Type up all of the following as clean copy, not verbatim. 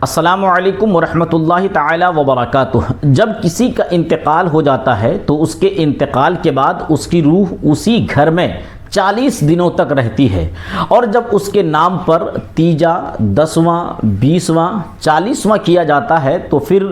السلام علیکم ورحمۃ اللہ تعالی وبرکاتہ۔ جب کسی کا انتقال ہو جاتا ہے تو اس کے انتقال کے بعد اس کی روح اسی گھر میں 40 دنوں تک رہتی ہے، اور جب اس کے نام پر تیجا 10واں 20واں 40واں کیا جاتا ہے تو پھر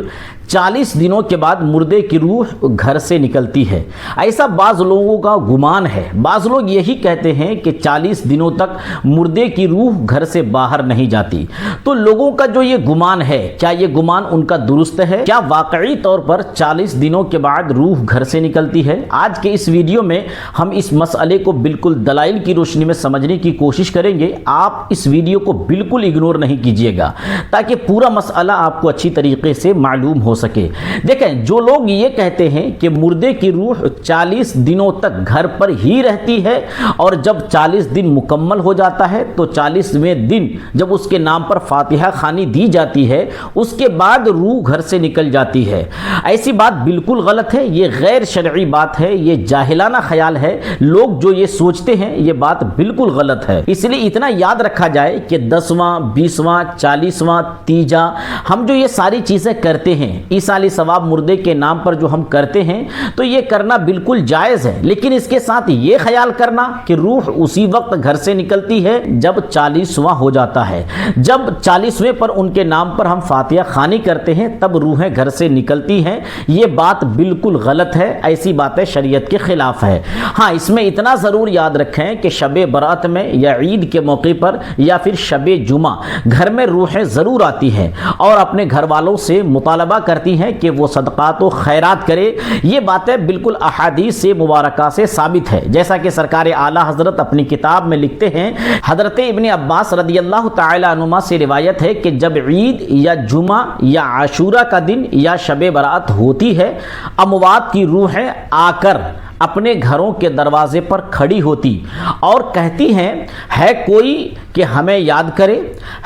40 دنوں کے بعد مردے کی روح گھر سے نکلتی ہے۔ ایسا بعض لوگوں کا گمان ہے، بعض لوگ یہی کہتے ہیں کہ 40 دنوں تک مردے کی روح گھر سے باہر نہیں جاتی۔ تو لوگوں کا جو یہ گمان ہے، کیا یہ گمان ان کا درست ہے؟ کیا واقعی طور پر 40 دنوں کے بعد روح گھر سے نکلتی ہے؟ آج کے اس ویڈیو میں ہم اس مسئلے کو بالکل دلائل کی روشنی میں سمجھنے کی کوشش کریں گے۔ آپ اس ویڈیو کو بالکل اگنور نہیں کیجیے گا تاکہ پورا مسئلہ آپ کو اچھی طریقے سے معلوم ہو سکے۔ دیکھیں، جو لوگ یہ کہتے ہیں کہ مردے کی روح 40 دنوں تک گھر پر ہی رہتی ہے اور جب 40 دن مکمل ہو جاتا ہے تو 40ویں دن جب اس کے نام پر فاتحہ خوانی دی جاتی ہے اس کے بعد روح گھر سے نکل جاتی ہے، ایسی بات بالکل غلط ہے۔ یہ غیر شرعی بات ہے، یہ جاہلانہ خیال ہے۔ لوگ جو یہ سوچتے ہیں یہ بات بالکل غلط ہے۔ اس لیے اتنا یاد رکھا جائے کہ 10واں 20واں 40واں تیجا ہم جو یہ ساری چیزیں کرتے ہیں، ایصال ثواب مردے کے نام پر جو ہم کرتے ہیں، تو یہ کرنا بالکل جائز ہے، لیکن اس کے ساتھ یہ خیال کرنا کہ روح اسی وقت گھر سے نکلتی ہے جب 40واں ہو جاتا ہے، جب 40ویں پر ان کے نام پر ہم فاتحہ خوانی کرتے ہیں تب روحیں گھر سے نکلتی ہیں، یہ بات بالکل غلط ہے۔ ایسی باتیں شریعت کے خلاف ہے۔ ہاں، اس میں اتنا ضرور یاد رکھیں کہ شب برات میں یا عید کے موقع پر یا پھر شب جمعہ گھر میں روحیں ضرور آتی ہیں اور اپنے گھر والوں سے مطالبہ کرتی ہیں کہ وہ صدقات و خیرات کرے۔ یہ باتیں بالکل احادیث سے مبارکہ سے ثابت ہے، جیسا کہ سرکار اعلیٰ حضرت اپنی کتاب میں لکھتے ہیں۔ حضرت ابن عباس رضی اللہ تعالی عنہما سے روایت ہے کہ جب عید یا جمعہ یا عاشورہ کا دن یا شب برات ہوتی ہے، اموات کی روحیں آ کر اپنے گھروں کے دروازے پر کھڑی ہوتی اور کہتی ہیں، ہے کوئی کہ ہمیں یاد کرے،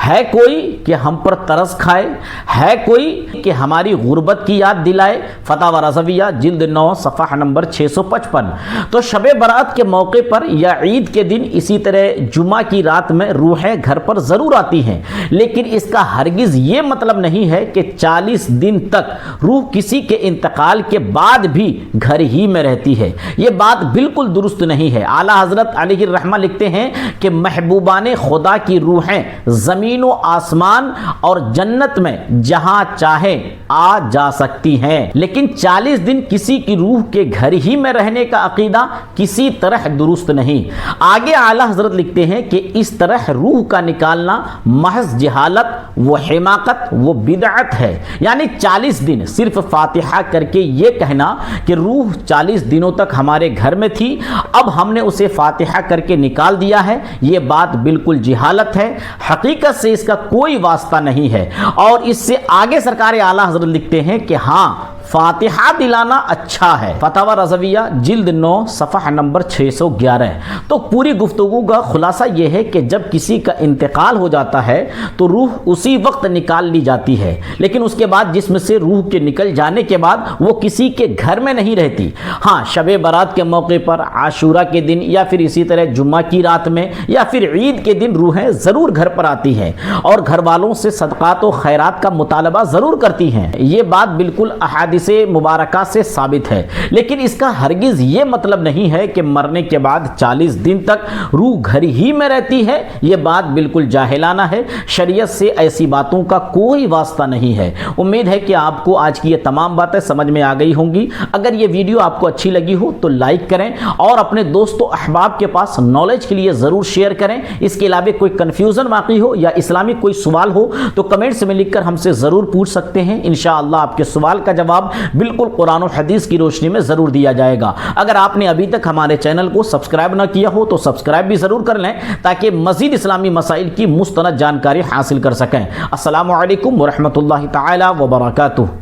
ہے کوئی کہ ہم پر ترس کھائے، ہے کوئی کہ ہماری غربت کی یاد دلائے۔ فتاوی رضویہ جلد 9 صفحہ نمبر 655۔ تو شب برات کے موقع پر یا عید کے دن، اسی طرح جمعہ کی رات میں روحیں گھر پر ضرور آتی ہیں، لیکن اس کا ہرگز یہ مطلب نہیں ہے کہ 40 دن تک روح کسی کے انتقال کے بعد بھی گھر ہی میں رہتی ہے۔ یہ بات بالکل درست نہیں ہے۔ اعلیٰ حضرت علیہ الرحمہ لکھتے ہیں کہ محبوبان خدا کی روحیں زمین و آسمان اور جنت میں جہاں چاہیں آ جا سکتی ہیں، لیکن 40 دن کسی کی روح کے گھر ہی میں رہنے کا عقیدہ کسی طرح درست نہیں۔ آگے اعلیٰ حضرت لکھتے ہیں کہ اس طرح روح کا نکالنا محض جہالت و حماقت و بدعت ہے۔ یعنی 40 دن صرف فاتحہ کر کے یہ کہنا کہ روح 40 دنوں تک ہمارے گھر میں تھی، اب ہم نے اسے فاتحہ کر کے نکال دیا ہے، یہ بات بالکل جہالت ہے، حقیقت سے اس کا کوئی واسطہ نہیں ہے۔ اور اس سے آگے سرکار اعلیٰ حضرت لکھتے ہیں کہ ہاں، فاتحہ دلانا اچھا ہے۔ فتاوی رضویہ جلد 9 صفحہ نمبر 611۔ تو پوری گفتگو کا خلاصہ یہ ہے کہ جب کسی کا انتقال ہو جاتا ہے تو روح اسی وقت نکال لی جاتی ہے، لیکن اس کے بعد جسم سے روح کے نکل جانے کے بعد وہ کسی کے گھر میں نہیں رہتی۔ ہاں، شب برات کے موقع پر، عاشورہ کے دن یا پھر اسی طرح جمعہ کی رات میں یا پھر عید کے دن روحیں ضرور گھر پر آتی ہیں اور گھر والوں سے صدقات و خیرات کا مطالبہ ضرور کرتی ہیں۔ یہ بات بالکل احادیث سے مبارکہ سے ثابت ہے، لیکن اس کا ہرگز یہ مطلب نہیں ہے کہ مرنے کے بعد 40 دن تک روح گھر ہی میں رہتی ہے۔ یہ بات بالکل جاہلانہ ہے، شریعت سے ایسی باتوں کا کوئی واسطہ نہیں ہے۔ امید ہے کہ آپ کو آج کی یہ تمام باتیں سمجھ میں آ گئی ہوں گی۔ اگر یہ ویڈیو آپ کو اچھی لگی ہو تو لائک کریں اور اپنے دوست و احباب کے پاس نالج کے لیے ضرور شیئر کریں۔ اس کے علاوہ کوئی کنفیوژن واقعی ہو یا اسلامی کوئی سوال ہو تو کمنٹس میں لکھ کر ہم سے ضرور پوچھ سکتے ہیں۔ انشاءاللہ آپ کے سوال کا جواب بالکل قرآن و حدیث کی روشنی میں ضرور دیا جائے گا۔ اگر آپ نے ابھی تک ہمارے چینل کو سبسکرائب نہ کیا ہو تو سبسکرائب بھی ضرور کر لیں تاکہ مزید اسلامی مسائل کی مستند جانکاری حاصل کر سکیں۔ السلام علیکم ورحمۃ اللہ تعالی وبرکاتہ۔